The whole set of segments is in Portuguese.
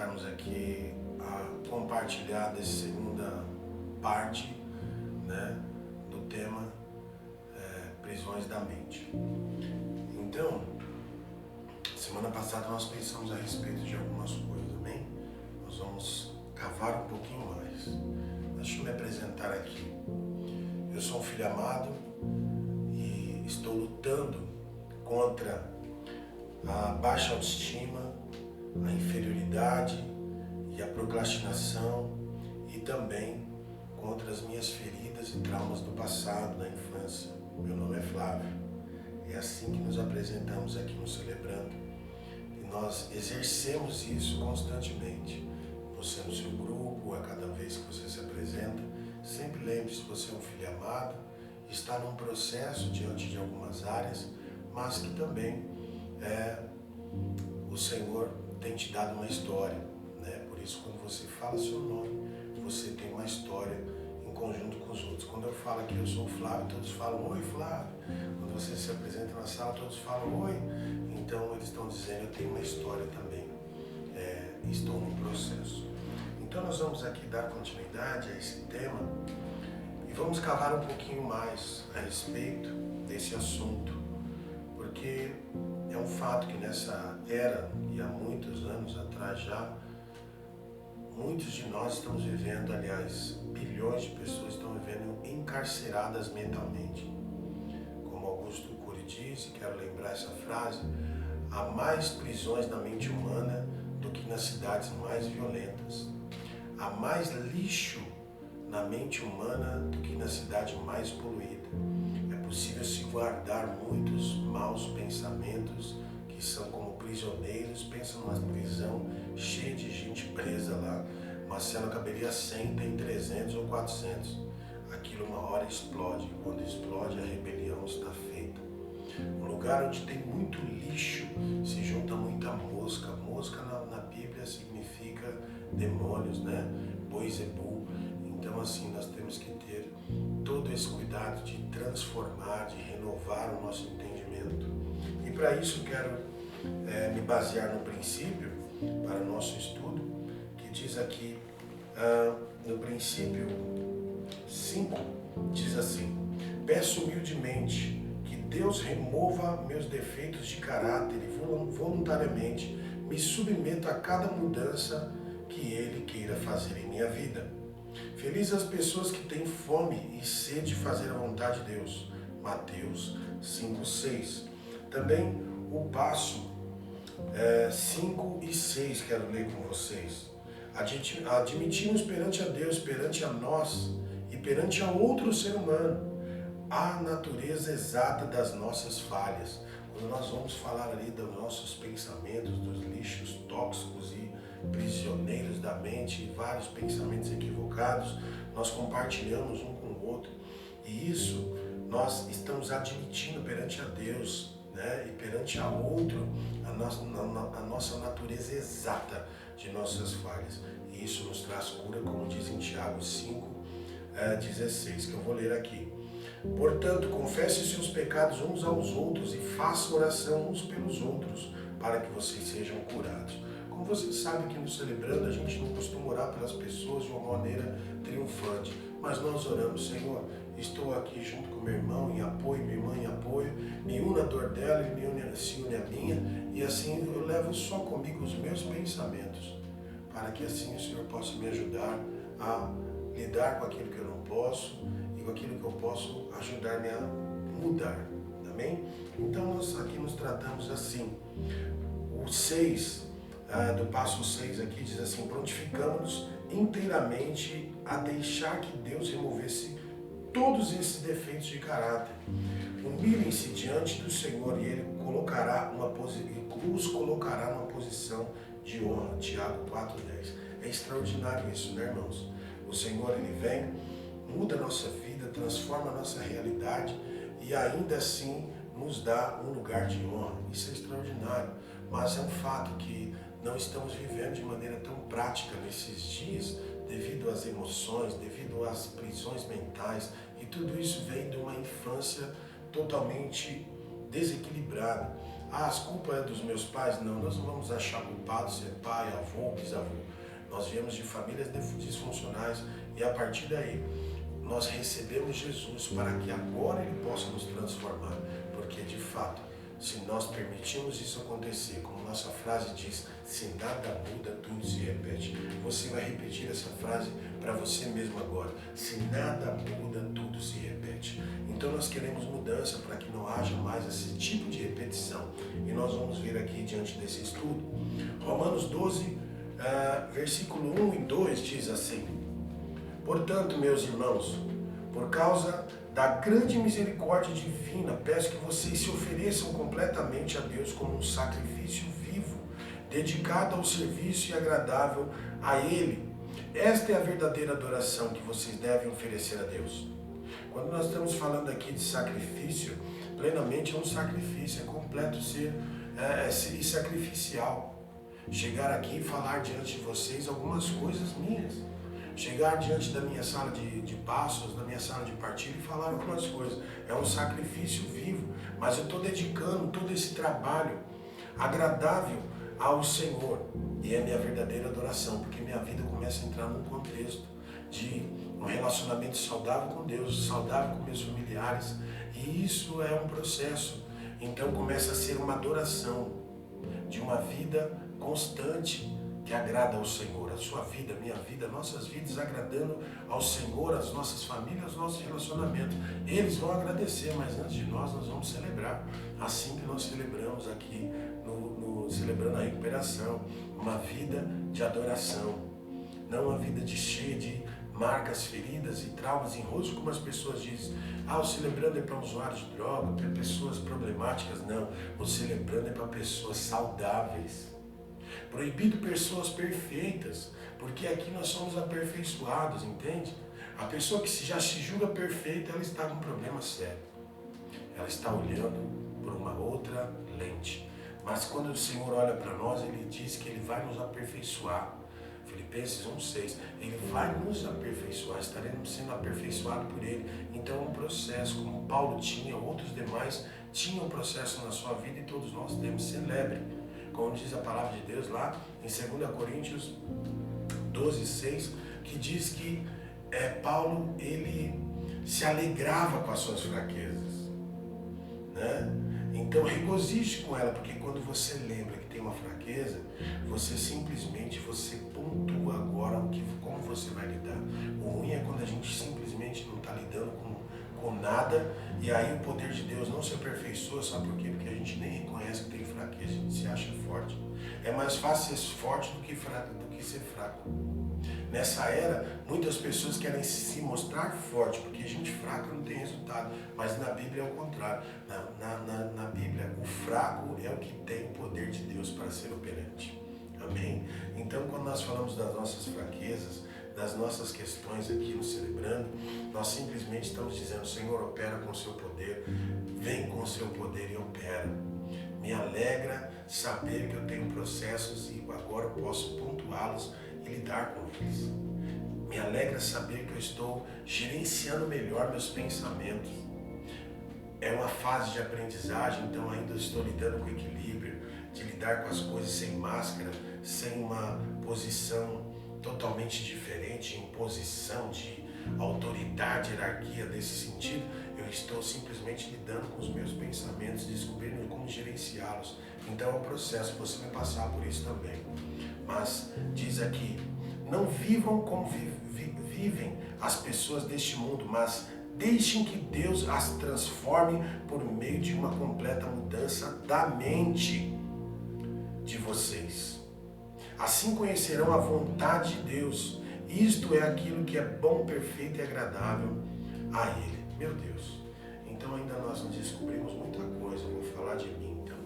estarmos aqui a compartilhar dessa segunda parte, né, do tema prisões da mente. Então, semana passada nós pensamos a respeito de algumas coisas, amém? Nós vamos cavar um pouquinho mais. Deixa eu me apresentar aqui. Eu sou um filho amado e estou lutando contra a baixa autoestima, a inferioridade e a procrastinação e também contra as minhas feridas e traumas do passado, da infância. Meu nome é Flávio. É assim que nos apresentamos aqui no Celebrando. E nós exercemos isso constantemente. Você no seu grupo, a cada vez que você se apresenta, sempre lembre-se que você é um filho amado, está num processo diante de algumas áreas, mas que também o Senhor tem te dado uma história, né? Por isso, quando você fala seu nome, você tem uma história em conjunto com os outros. Quando eu falo aqui, eu sou o Flávio, todos falam, oi Flávio. Quando você se apresenta na sala, todos falam, oi. Então, eles estão dizendo, eu tenho uma história também. Estou no processo. Então, nós vamos aqui dar continuidade a esse tema e vamos cavar um pouquinho mais a respeito desse assunto, porque é um fato que nessa era, e há muitos anos atrás já, muitos de nós estamos vivendo, aliás, bilhões de pessoas estão vivendo encarceradas mentalmente. Como Augusto Cury diz, e quero lembrar essa frase, há mais prisões na mente humana do que nas cidades mais violentas. Há mais lixo na mente humana do que na cidade mais poluída. É possível se guardar muitos maus pensamentos que são como prisioneiros. Pensa numa prisão cheia de gente presa lá. Uma cela caberia 100, tem 300 ou 400. Aquilo uma hora explode. Quando explode, a rebelião está feita. Um lugar onde tem muito lixo, se junta muita mosca. Mosca na Bíblia significa demônios, né? Boizebu. Então assim, nós temos que ter todo esse cuidado de transformar, de renovar o nosso entendimento. E para isso quero me basear no princípio para o nosso estudo, que diz aqui, no princípio 5, diz assim, peço humildemente que Deus remova meus defeitos de caráter e voluntariamente me submeto a cada mudança que Ele queira fazer em minha vida. Felizes as pessoas que têm fome e sede de fazer a vontade de Deus. Mateus 5:6. Também o passo 5 e 6 quero ler com vocês. Admitimos perante a Deus, perante a nós e perante a outro ser humano a natureza exata das nossas falhas. Quando nós vamos falar ali dos nossos pensamentos, dos lixos tóxicos e prisioneiros da mente, vários pensamentos equivocados, nós compartilhamos um com o outro. E isso nós estamos admitindo perante a Deus, né? E perante a outro a nossa natureza exata de nossas falhas. E isso nos traz cura, como diz em Tiago 5:16, que eu vou ler aqui. Portanto, confesse seus pecados uns aos outros e faça oração uns pelos outros, para que vocês sejam curados. Como vocês sabem que no Celebrando a gente não costuma orar pelas pessoas de uma maneira triunfante, mas nós oramos, Senhor, estou aqui junto com meu irmão em apoio, minha irmã em apoio, me une a dor dela e se une a minha, e assim eu levo só comigo os meus pensamentos, para que assim o Senhor possa me ajudar a lidar com aquilo que eu não posso, com aquilo que eu posso ajudar-me a mudar, amém? Então nós aqui nos tratamos assim. O 6, do passo 6 aqui diz assim, prontificamos-nos inteiramente a deixar que Deus removesse todos esses defeitos de caráter. Humilhem-se diante do Senhor e Ele os colocará numa posição de honra. Tiago 4:10. É extraordinário isso, né, irmãos? O Senhor, Ele vem, muda a nossa vida, transforma a nossa realidade e ainda assim nos dá um lugar de honra. Isso é extraordinário, mas é um fato que não estamos vivendo de maneira tão prática nesses dias, devido às emoções, devido às prisões mentais, e tudo isso vem de uma infância totalmente desequilibrada. Ah, as culpas é dos meus pais? Não, nós não vamos achar culpado ser pai, avô, bisavô. Nós viemos de famílias disfuncionais e a partir daí nós recebemos Jesus para que agora Ele possa nos transformar. Porque de fato, se nós permitirmos isso acontecer, como nossa frase diz, se nada muda, tudo se repete. Você vai repetir essa frase para você mesmo agora. Se nada muda, tudo se repete. Então nós queremos mudança para que não haja mais esse tipo de repetição. E nós vamos ver aqui diante desse estudo. Romanos 12, versículo 1 e 2 diz assim: portanto, meus irmãos, por causa da grande misericórdia divina, peço que vocês se ofereçam completamente a Deus como um sacrifício vivo, dedicado ao serviço e agradável a Ele. Esta é a verdadeira adoração que vocês devem oferecer a Deus. Quando nós estamos falando aqui de sacrifício, plenamente é um sacrifício, é completo ser sacrificial. Chegar aqui e falar diante de vocês algumas coisas minhas. Chegar diante da minha sala de passos, da minha sala de partilha e falar algumas coisas. É um sacrifício vivo, mas eu estou dedicando todo esse trabalho agradável ao Senhor. E é minha verdadeira adoração, porque minha vida começa a entrar num contexto de um relacionamento saudável com Deus, saudável com meus familiares. E isso é um processo. Então começa a ser uma adoração de uma vida constante que agrada ao Senhor, a sua vida, a minha vida, nossas vidas agradando ao Senhor, as nossas famílias, os nossos relacionamentos. Eles vão agradecer, mas antes de nós vamos celebrar, assim que nós celebramos aqui, celebrando a recuperação, uma vida de adoração, não uma vida cheia de marcas, feridas e traumas em rosto, como as pessoas dizem. O celebrando é para usuários de droga, para pessoas problemáticas. Não, o celebrando é para pessoas saudáveis. Proibido pessoas perfeitas, porque aqui nós somos aperfeiçoados, entende? A pessoa que já se julga perfeita, ela está com um problema sério. Ela está olhando por uma outra lente. Mas quando o Senhor olha para nós, Ele diz que Ele vai nos aperfeiçoar. Filipenses 1,6, Ele vai nos aperfeiçoar, estaremos sendo aperfeiçoados por Ele. Então é um processo, como Paulo tinha, outros demais tinham um processo na sua vida e todos nós temos. Celebre. Como diz a palavra de Deus lá em 2 Coríntios 12,6, que diz que Paulo, ele se alegrava com as suas fraquezas, né? Então regozije com ela, porque quando você lembra que tem uma fraqueza, você simplesmente pontua agora como você vai lidar. O ruim é quando a gente simplesmente não está lidando com nada, e aí o poder de Deus não se aperfeiçoa. Sabe por quê? Porque a gente nem reconhece que tem fraqueza, a gente se acha forte. É mais fácil ser forte do que ser fraco. Nessa era, muitas pessoas querem se mostrar forte, porque gente fraca não tem resultado, mas na Bíblia é o contrário. Na Bíblia, o fraco é o que tem o poder de Deus para ser operante. Amém? Então, quando nós falamos das nossas fraquezas, das nossas questões aqui no Celebrando, nós simplesmente estamos dizendo: Senhor, opera com o seu poder, vem com o seu poder e opera. Me alegra saber que eu tenho processos e agora eu posso pontuá-los e lidar com eles. Me alegra saber que eu estou gerenciando melhor meus pensamentos. É uma fase de aprendizagem, então ainda estou lidando com equilíbrio, de lidar com as coisas sem máscara, sem uma posição totalmente diferente, em posição de autoridade, hierarquia desse sentido. Eu estou simplesmente lidando com os meus pensamentos, descobrindo como gerenciá-los. Então é um processo, você vai passar por isso também. Mas diz aqui: não vivam como vivem as pessoas deste mundo, mas deixem que Deus as transforme por meio de uma completa mudança da mente de vocês. Assim conhecerão a vontade de Deus. Isto é aquilo que é bom, perfeito e agradável a Ele. Meu Deus. Então ainda nós não descobrimos muita coisa. Eu vou falar de mim então.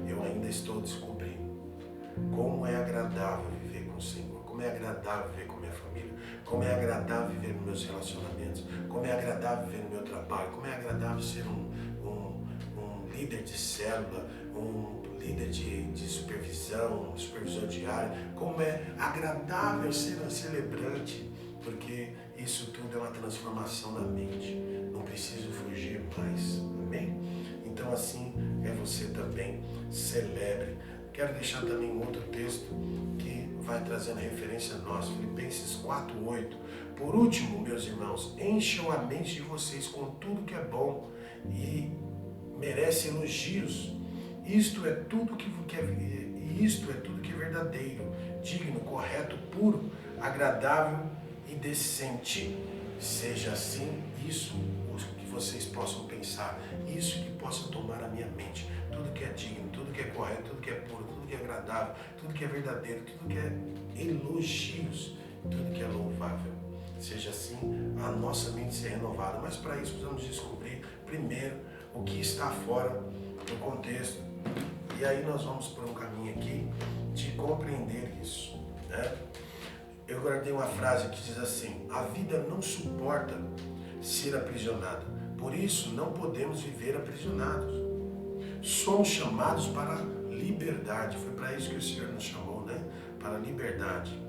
Eu ainda estou descobrindo como é agradável viver com o Senhor. Como é agradável viver com minha família. Como é agradável viver nos meus relacionamentos. Como é agradável viver no meu trabalho. Como é agradável ser um líder de célula, um líder de supervisão, um supervisor diário. Como é agradável ser um celebrante, porque isso tudo é uma transformação na mente. Não preciso fugir mais. Amém? Então assim é você. você também celebre. Quero deixar também um outro texto que vai trazendo referência a nós, Filipenses 4:8. Por último, meus irmãos, encham a mente de vocês com tudo que é bom e merece elogios. Isto é tudo que é verdadeiro, digno, correto, puro, agradável e decente. Seja assim, isso que vocês possam pensar, isso que possa tomar a minha mente. Tudo que é digno, tudo que é correto, tudo que é puro, tudo que é agradável, tudo que é verdadeiro, tudo que é elogios, tudo que é louvável. Seja assim, a nossa mente ser renovada. Mas para isso precisamos descobrir primeiro o que está fora do contexto. E aí nós vamos por um caminho aqui de compreender isso, né? Eu guardei uma frase que diz assim: a vida não suporta ser aprisionada, por isso não podemos viver aprisionados. Somos chamados para a liberdade, foi para isso que o Senhor nos chamou, né? Para a liberdade.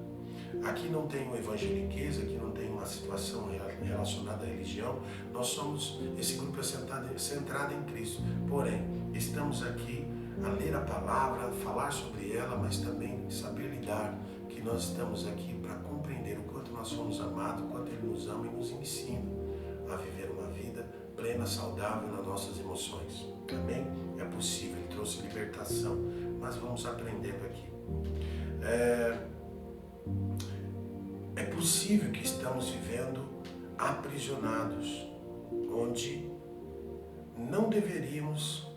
Aqui não tem um evangeliquez, aqui não tem uma situação relacionada à religião. Nós somos, esse grupo é centrado em Cristo. Porém, estamos aqui a ler a palavra, a falar sobre ela, mas também saber lidar, que nós estamos aqui para compreender o quanto nós somos amados, o quanto Ele nos ama e nos ensina a viver uma vida plena, saudável nas nossas emoções. Também é possível, Ele trouxe libertação, mas vamos aprendendo aqui. É possível que estamos vivendo aprisionados, onde não deveríamos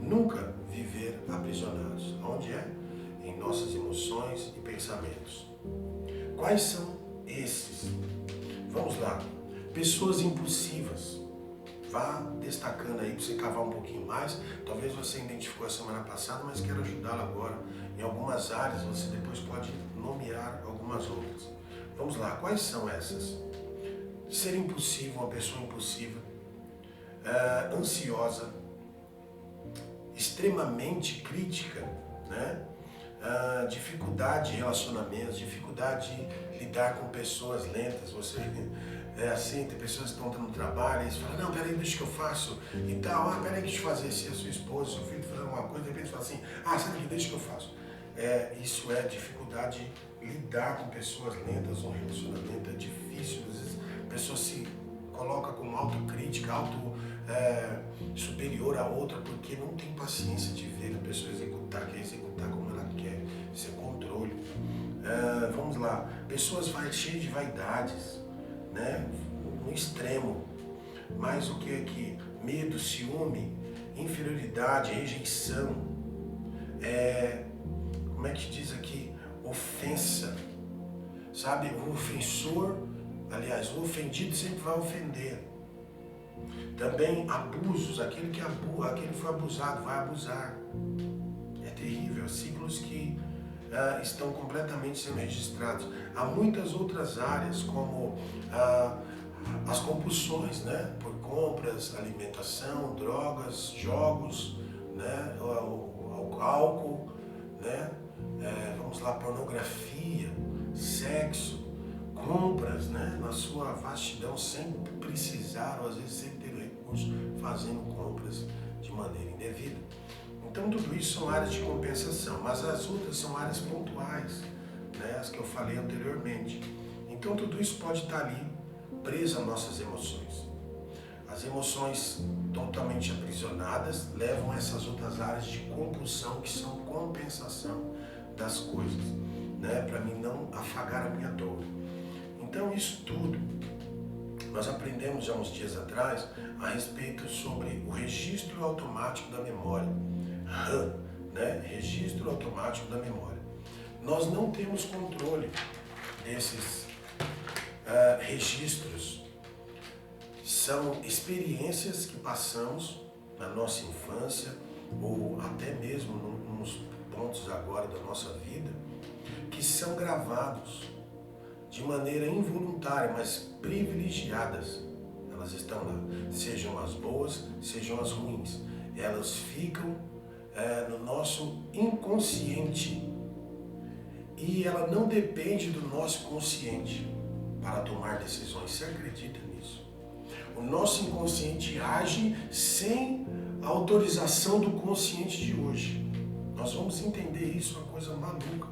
nunca viver aprisionados. Onde é? Em nossas emoções e pensamentos. Quais são esses? Vamos lá. Pessoas impulsivas. Vá destacando aí para você cavar um pouquinho mais. Talvez você identificou a semana passada, mas quero ajudá-la agora. Em algumas áreas você depois pode nomear algumas outras. Vamos lá. Quais são essas? Ser impulsivo, uma pessoa impulsiva, ansiosa, extremamente crítica, né? Dificuldade de relacionamentos, dificuldade de lidar com pessoas lentas. Você é assim, tem pessoas que estão no trabalho e eles falam: não, peraí, deixa que eu faço e tal, peraí, deixa eu fazer. Se a sua esposa, seu filho fazer alguma coisa, de repente fala assim: sai daqui, deixa que eu faço. Isso é dificuldade de lidar com pessoas lentas. Um relacionamento é difícil, às vezes a pessoa se coloca como autocrítica, superior a outra, porque não tem paciência de ver a pessoa quer executar como ela quer. Isso é controle. Vamos lá, pessoas cheias de vaidades, né? No extremo. Mais o que aqui? Medo, ciúme, inferioridade, rejeição. Como é que diz aqui? Ofensa. Sabe, o ofensor, aliás, o ofendido sempre vai ofender. Também abusos, aquele que foi abusado vai abusar. É terrível, ciclos que estão completamente sendo registrados. Há muitas outras áreas, como as compulsões, né? Por compras, alimentação, drogas, jogos, né? O álcool, né? Vamos lá, pornografia, sexo, compras, né? Na sua vastidão, sem precisar, ou às vezes sem ter recurso, fazendo compras de maneira indevida. Então tudo isso são áreas de compensação, mas as outras são áreas pontuais, né? As que eu falei anteriormente. Então tudo isso pode estar ali preso às nossas emoções. As emoções totalmente aprisionadas levam a essas outras áreas de compulsão, que são compensação das coisas, né? Para mim não afagar a minha dor. Então isso tudo nós aprendemos já uns dias atrás a respeito sobre o registro automático da memória, RAM, né? Registro automático da memória. Nós não temos controle desses registros. São experiências que passamos na nossa infância ou até mesmo nos pontos agora da nossa vida, que são gravados de maneira involuntária, mas privilegiadas. Elas estão lá, sejam as boas, sejam as ruins. Elas ficam no nosso inconsciente e ela não depende do nosso consciente para tomar decisões. Você acredita nisso? O nosso inconsciente age sem a autorização do consciente de hoje. Nós vamos entender isso, uma coisa maluca,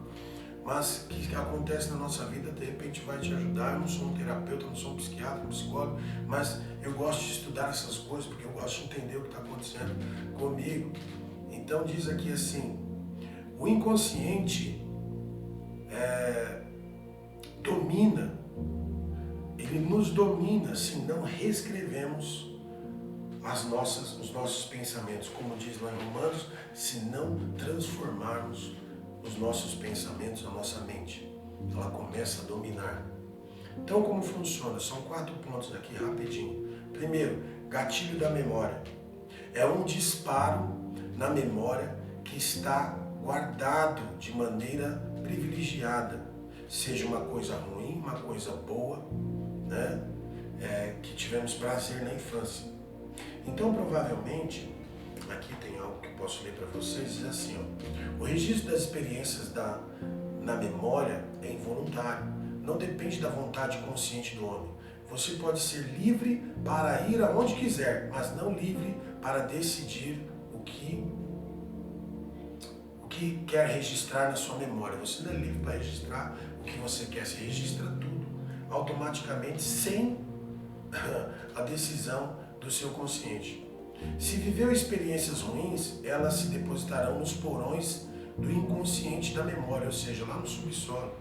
mas que acontece na nossa vida, de repente vai te ajudar. Eu não sou um terapeuta, não sou um psiquiatra, um psicólogo, mas eu gosto de estudar essas coisas porque eu gosto de entender o que está acontecendo comigo. Então diz aqui assim, o inconsciente domina, ele nos domina se não reescrevemos os nossos pensamentos, como diz lá em Romanos, se não transformarmos os nossos pensamentos, a nossa mente, ela começa a dominar. Então como funciona? São 4 pontos aqui, rapidinho. Primeiro, gatilho da memória. É um disparo na memória que está guardado de maneira privilegiada, seja uma coisa ruim, uma coisa boa, né? Que tivemos prazer na infância. Então, provavelmente, aqui tem algo que eu posso ler para vocês, diz assim, ó, o registro das experiências na memória é involuntário, não depende da vontade consciente do homem. Você pode ser livre para ir aonde quiser, mas não livre para decidir o que quer registrar na sua memória. Você não é livre para registrar o que você quer, você registra tudo automaticamente, sem a decisão do seu consciente. Se viveu experiências ruins, elas se depositarão nos porões do inconsciente da memória, ou seja, lá no subsolo.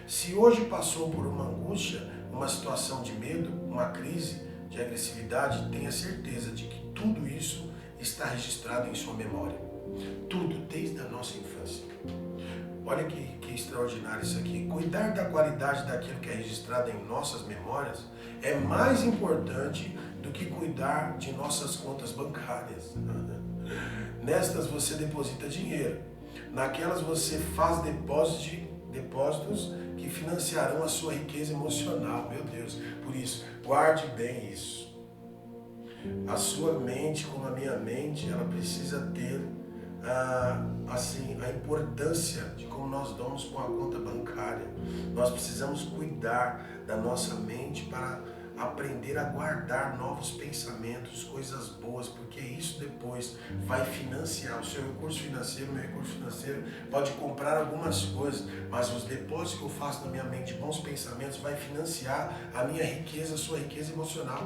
Se hoje passou por uma angústia, uma situação de medo, uma crise de agressividade, tenha certeza de que tudo isso está registrado em sua memória. Tudo, desde a nossa infância. Olha que extraordinário isso aqui. Cuidar da qualidade daquilo que é registrado em nossas memórias é mais importante do que cuidar de nossas contas bancárias. Nestas você deposita dinheiro. Naquelas você faz depósitos que financiarão a sua riqueza emocional. Meu Deus, por isso, guarde bem isso. A sua mente, como a minha mente, ela precisa ter a importância de como nós damos com a conta bancária. Nós precisamos cuidar da nossa mente para aprender a guardar novos pensamentos, coisas boas, porque isso depois vai financiar o seu recurso financeiro. Meu recurso financeiro pode comprar algumas coisas, mas os depósitos que eu faço na minha mente, bons pensamentos, vai financiar a minha riqueza, a sua riqueza emocional.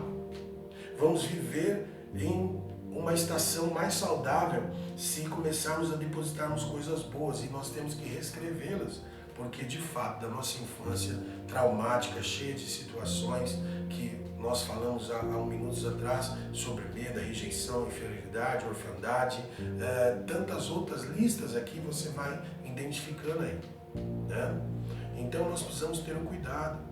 Vamos viver em uma estação mais saudável se começarmos a depositarmos coisas boas, e nós temos que reescrevê-las, porque de fato da nossa infância traumática, cheia de situações que nós falamos há minutos atrás sobre medo, rejeição, inferioridade, orfandade, tantas outras listas aqui você vai identificando aí, né? Então nós precisamos ter um cuidado.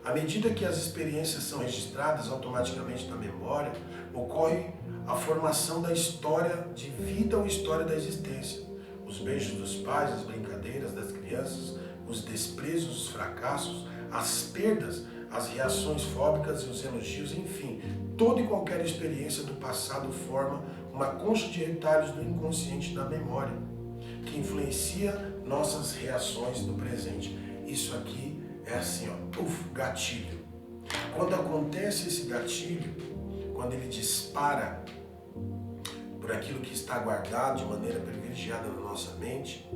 À medida que as experiências são registradas automaticamente na memória, ocorre a formação da história de vida ou história da existência. Os beijos dos pais, as brincadeiras das crianças, os desprezos, os fracassos, as perdas, as reações fóbicas e os elogios, enfim, toda e qualquer experiência do passado forma uma concha de retalhos do inconsciente da memória, que influencia nossas reações no presente. Isso aqui é assim, ó, gatilho. Quando acontece esse gatilho, quando ele dispara por aquilo que está guardado de maneira privilegiada na nossa mente,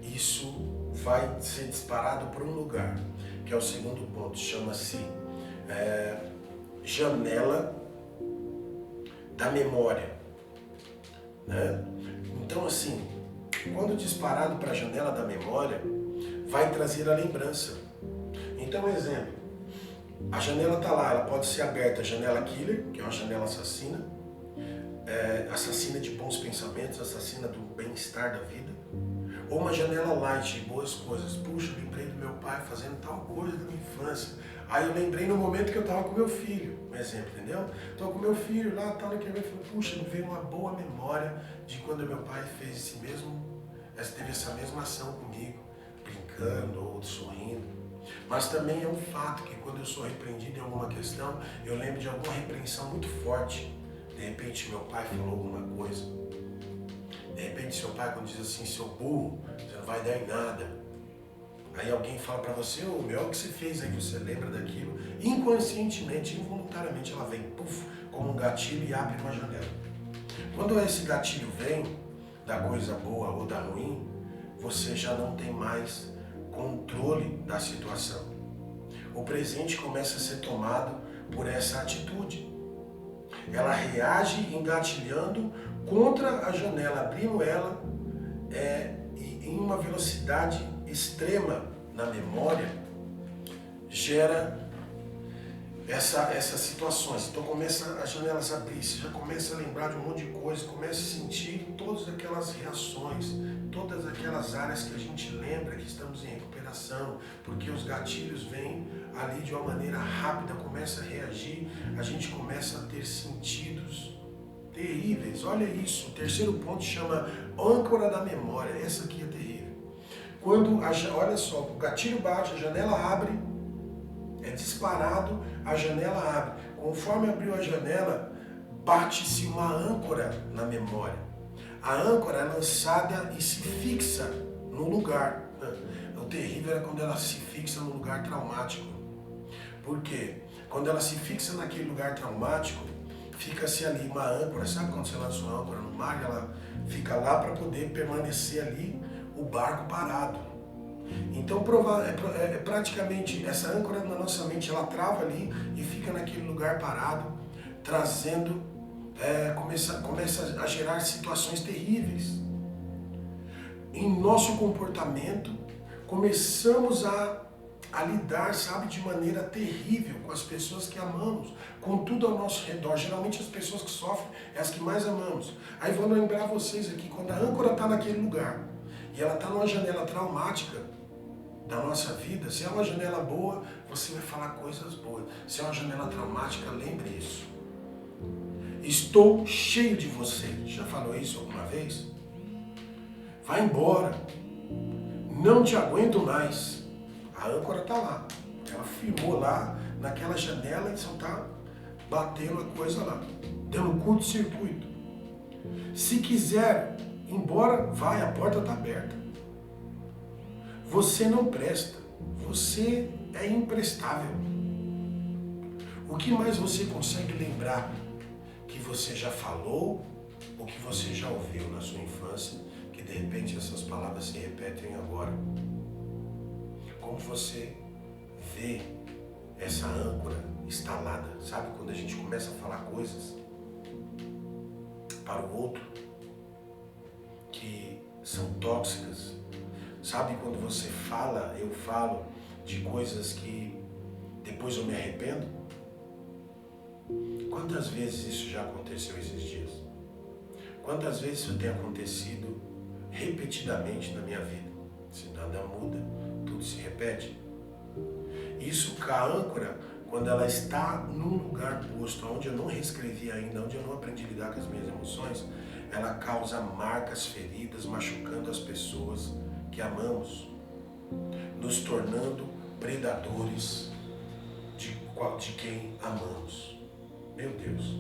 isso vai ser disparado por um lugar, que é o segundo ponto, chama-se janela da memória, né? Então assim, quando disparado para a janela da memória, vai trazer a lembrança. Então, exemplo, a janela está lá, ela pode ser aberta, a janela killer, que é uma janela assassina, assassina de bons pensamentos, assassina do bem-estar da vida, ou uma janela light de boas coisas. Puxa, eu lembrei do meu pai fazendo tal coisa da minha infância. Aí eu lembrei no momento que eu estava com meu filho, um exemplo, entendeu? Estou com meu filho lá, tal, naquele momento, puxa, me veio uma boa memória de quando meu pai fez teve essa mesma ação comigo, brincando ou sorrindo. Mas também é um fato que quando eu sou repreendido em alguma questão, eu lembro de alguma repreensão muito forte. De repente meu pai falou alguma coisa. De repente seu pai, quando diz assim, seu burro, você não vai dar em nada. Aí alguém fala pra você, o melhor que você fez, aí você lembra daquilo. Inconscientemente, involuntariamente, ela vem, como um gatilho e abre uma janela. Quando esse gatilho vem, da coisa boa ou da ruim, você já não tem mais controle da situação. O presente começa a ser tomado por essa atitude. Ela reage engatilhando contra a janela, abrindo ela em uma velocidade extrema na memória, gera essas situações. Então começa as janelas a abrir, você já começa a lembrar de um monte de coisa, começa a sentir todas aquelas reações, todas aquelas áreas que a gente lembra que estamos em recuperação, porque os gatilhos vêm ali de uma maneira rápida, começa a reagir, a gente começa a ter sentidos terríveis. Olha isso, o terceiro ponto chama âncora da memória. Essa aqui é terrível. Olha só, o gatilho bate, a janela abre, é disparado, a janela abre. Conforme abriu a janela, bate-se uma âncora na memória. A âncora é lançada e se fixa no lugar. O terrível é quando ela se fixa no lugar traumático. Por quê? Quando ela se fixa naquele lugar traumático, fica-se ali uma âncora. Sabe quando você lança uma âncora no mar e ela fica lá para poder permanecer ali o barco parado? Então, praticamente, essa âncora na nossa mente, ela trava ali e fica naquele lugar parado, trazendo, começa a gerar situações terríveis. Em nosso comportamento, começamos a lidar, sabe, de maneira terrível com as pessoas que amamos, com tudo ao nosso redor. Geralmente as pessoas que sofrem é as que mais amamos. Aí vou lembrar vocês aqui, quando a âncora está naquele lugar e ela está numa janela traumática da nossa vida, se é uma janela boa, você vai falar coisas boas. Se é uma janela traumática, lembre isso. Estou cheio de você. Já falou isso alguma vez? Vai embora. Não te aguento mais. A âncora está lá. Ela firmou lá naquela janela e só está batendo a coisa lá, dando curto-circuito. Se quiser ir embora, vai, a porta está aberta. Você não presta, você é imprestável. O que mais você consegue lembrar que você já falou ou que você já ouviu na sua infância, que de repente essas palavras se repetem agora? Como você vê essa âncora instalada? Sabe quando a gente começa a falar coisas para o outro que são tóxicas? Sabe quando você fala, eu falo de coisas que depois eu me arrependo? Quantas vezes isso já aconteceu esses dias? Quantas vezes isso tem acontecido repetidamente na minha vida? Se nada muda, tudo se repete. Isso com a âncora, quando ela está num lugar posto, onde eu não reescrevi ainda, onde eu não aprendi a lidar com as minhas emoções, ela causa marcas, feridas, machucando as pessoas que amamos, nos tornando predadores de quem amamos. Meu Deus!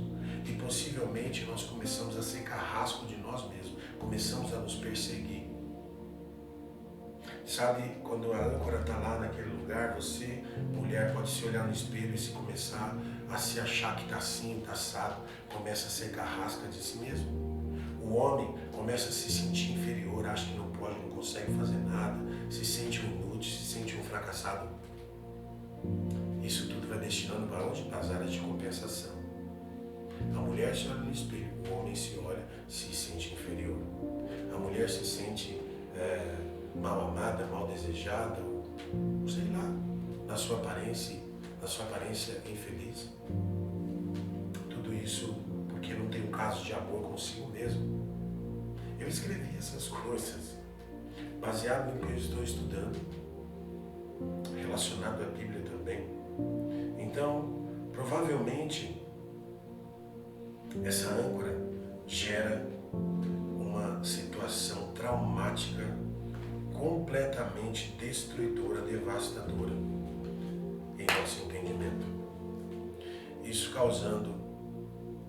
E possivelmente nós começamos a ser carrasco de nós mesmos, começamos a nos perseguir. Sabe, quando a âncora está lá naquele lugar, você, mulher, pode se olhar no espelho e se começar a se achar que está assim, está assado, começa a ser carrasca de si mesmo. O homem começa a se sentir inferior, acha que não pode, não consegue fazer nada, se sente um inútil, se sente um fracassado. Isso tudo vai destinando para onde? Para as áreas de compensação. A mulher se olha no espelho, o homem se olha, se sente inferior. A mulher se sente mal amada, mal desejada, sei lá, na sua aparência infeliz. Tudo isso porque não tem um caso de amor consigo mesmo. Eu escrevi essas coisas baseado no que eu estou estudando, relacionado à Bíblia também. Então, provavelmente, essa âncora gera uma situação traumática, completamente destruidora, devastadora em nosso entendimento. Isso causando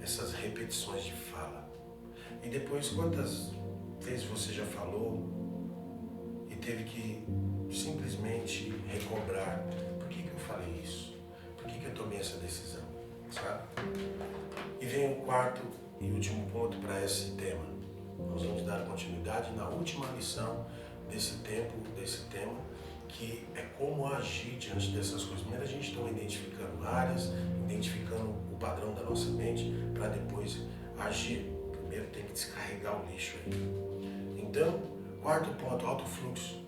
essas repetições de fala. E depois, quantas vezes você já falou e teve que simplesmente recobrar? Por que eu falei isso? Por que eu tomei essa decisão? sabe? E vem o quarto e último ponto para esse tema. Nós vamos dar continuidade na última lição desse tema, que é como agir diante dessas coisas. Primeiro a gente está identificando áreas, identificando o padrão da nossa mente, para depois agir. Primeiro tem que descarregar o lixo aí. Então, quarto ponto, alto fluxo.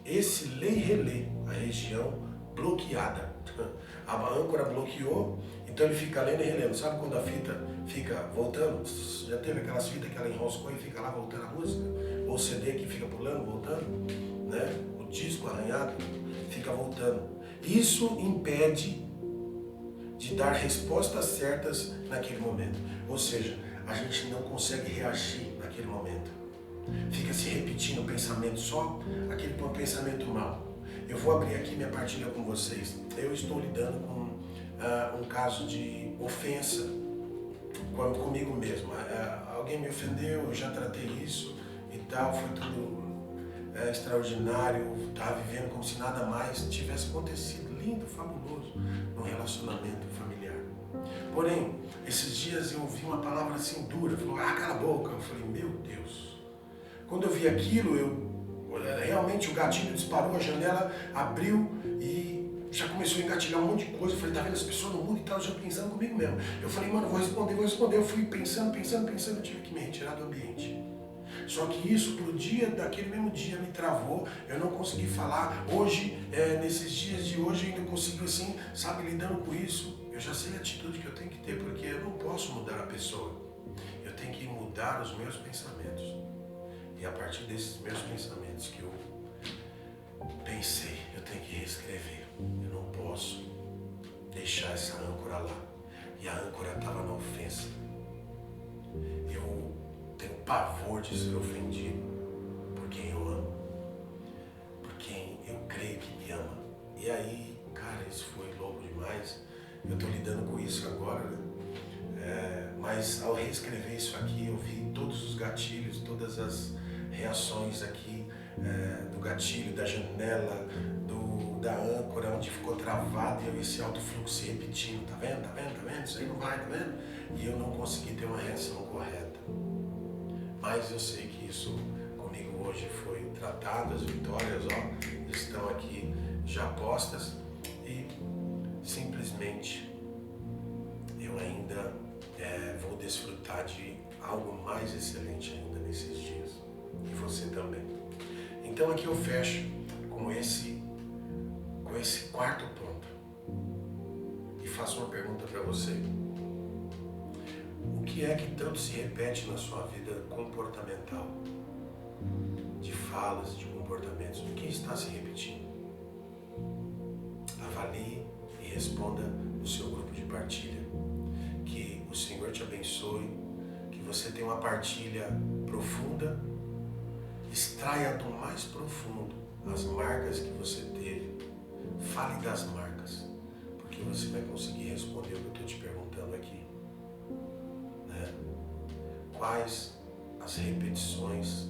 Esse lê e relê a região bloqueada. A âncora bloqueou, então ele fica lendo e relendo. Sabe quando a fita fica voltando? Já teve aquelas fitas que ela enroscou e fica lá voltando a música? Ou CD que fica pulando, voltando? Né? O disco arranhado fica voltando. Isso impede de dar respostas certas naquele momento. Ou seja, a gente não consegue reagir naquele momento. Fica se repetindo o pensamento só, aquele pensamento mal. Eu vou abrir aqui minha partilha com vocês. Eu estou lidando com um caso de ofensa comigo mesmo. Alguém me ofendeu, eu já tratei isso e tal, foi tudo extraordinário, estava vivendo como se nada mais tivesse acontecido, lindo, fabuloso, no relacionamento familiar. Porém, esses dias eu ouvi uma palavra assim dura, falou, cala a boca. Eu falei, meu Deus. Quando eu vi aquilo, realmente o gatilho disparou, a janela abriu e já começou a engatilhar um monte de coisa. Eu falei, tá vendo as pessoas no mundo e tal, já pensando comigo mesmo. Eu falei, mano, vou responder. Eu fui pensando, eu tive que me retirar do ambiente. Só que isso, daquele mesmo dia, me travou, eu não consegui falar. Hoje, nesses dias de hoje, eu ainda consigo assim, sabe, lidando com isso. Eu já sei a atitude que eu tenho que ter, porque eu não posso mudar a pessoa. Eu tenho que mudar os meus pensamentos. E a partir desses meus pensamentos que eu pensei, eu tenho que reescrever. Eu não posso deixar essa âncora lá. E a âncora estava na ofensa. Eu tenho pavor de ser ofendido por quem eu amo, por quem eu creio que me ama. E aí, cara, isso foi louco demais. Eu estou lidando com isso agora, né? Mas ao reescrever isso aqui, eu vi todos os gatilhos, todas as reações aqui, do gatilho, da janela, da âncora, onde ficou travado, e esse alto fluxo se repetindo, tá vendo? Isso aí não vai, tá vendo? E eu não consegui ter uma reação correta. Mas eu sei que isso comigo hoje foi tratado, as vitórias, estão aqui já postas, e simplesmente eu ainda vou desfrutar de algo mais excelente ainda nesses dias. E você também. Então aqui eu fecho com esse quarto ponto. E faço uma pergunta para você. O que é que tanto se repete na sua vida comportamental? De falas, de comportamentos. O que está se repetindo? Avalie e responda no seu grupo de partilha. Que o Senhor te abençoe, que você tenha uma partilha profunda, extraia do mais profundo as marcas que você teve, fale das marcas, porque você vai conseguir responder o que eu estou te perguntando aqui. Né? Quais as repetições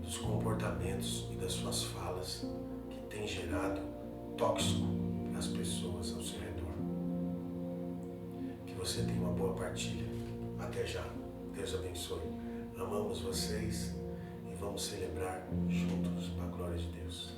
dos comportamentos e das suas falas que têm gerado tóxico nas pessoas ao seu redor? Que você tenha uma boa partilha. Até já. Deus abençoe. Amamos vocês e vamos celebrar juntos para a glória de Deus.